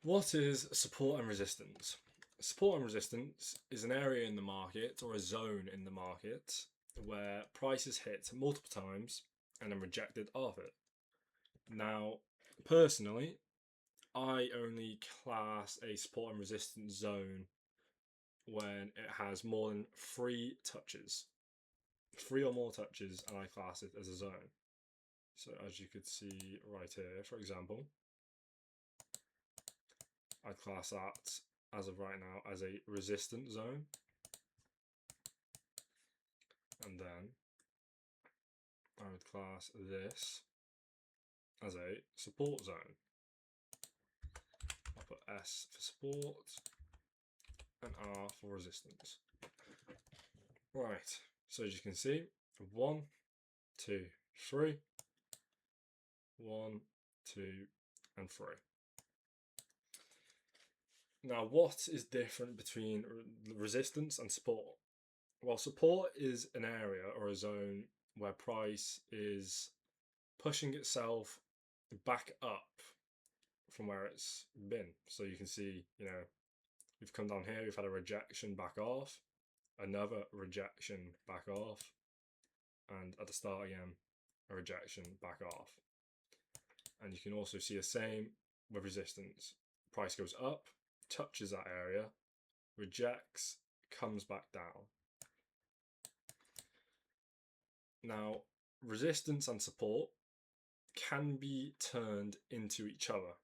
What is support and resistance? Support and resistance is an area in the market or a zone in the market where prices hit multiple times and then rejected off it. Now, personally, I only class a support and resistance zone when it has more than 3 touches. 3 or more touches, and I class it as a zone. So as you could see right here, for example, I'd class that as of right now as a resistance zone. And then I would class this as a support zone. I'll put S for support and R for resistance. Right, so as you can see, 1, 2, 3, 1, 2, and 3. Now, what is different between resistance and support? Well, support is an area or a zone where price is pushing itself back up from where it's been. So you can see, we've come down here, we've had a rejection back off, another rejection back off, and at the start again, a rejection back off. And you can also see the same with resistance. Price goes up, touches that area, rejects, comes back down. Now, resistance and support can be turned into each other.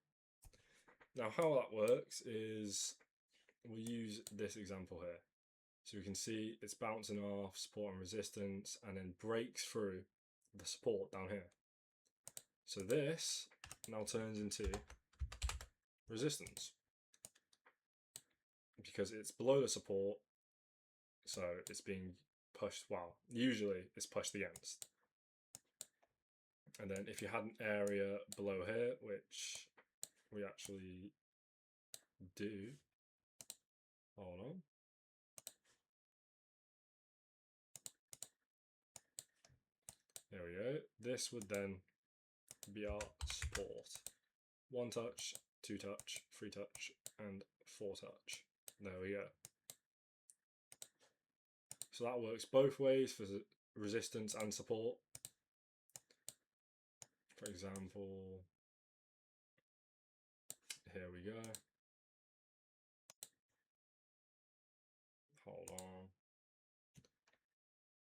Now, how that works is we'll use this example here. So we can see it's bouncing off support and resistance and then breaks through the support down here. So this now turns into resistance because it's below the support, so it's being pushed, well, usually it's pushed against. And then if you had an area below here, which we actually do, hold on. There we go. This would then be our support. 1 touch, 2 touch, 3 touch, and 4 touch. There we go. So that works both ways for resistance and support. For example, here we go. Hold on.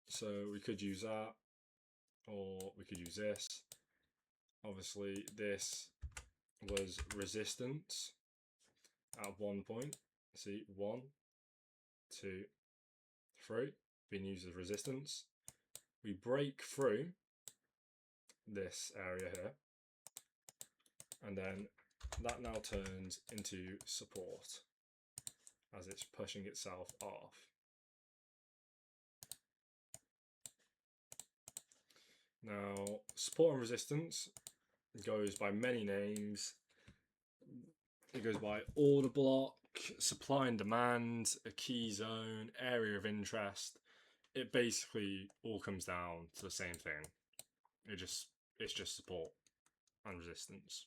So we could use that, or we could use this. Obviously, this was resistance at one point. See, 1, 2, 3, being used as resistance. We break through this area here, and then that now turns into support as it's pushing itself off. Now, support and resistance goes by many names. It goes by order block, supply and demand, a key zone, area of interest. It basically all comes down to the same thing. It's just support and resistance.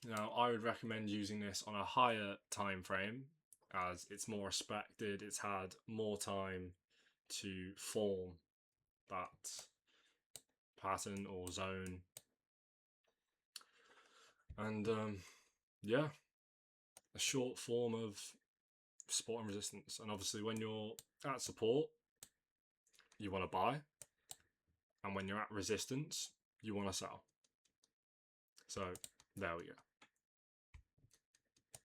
Now, I would recommend using this on a higher time frame as it's more respected. It's had more time to form that pattern or zone. And yeah, a short form of support and resistance. And obviously when you're at support, you want to buy, and when you're at resistance, you want to sell. So there we go.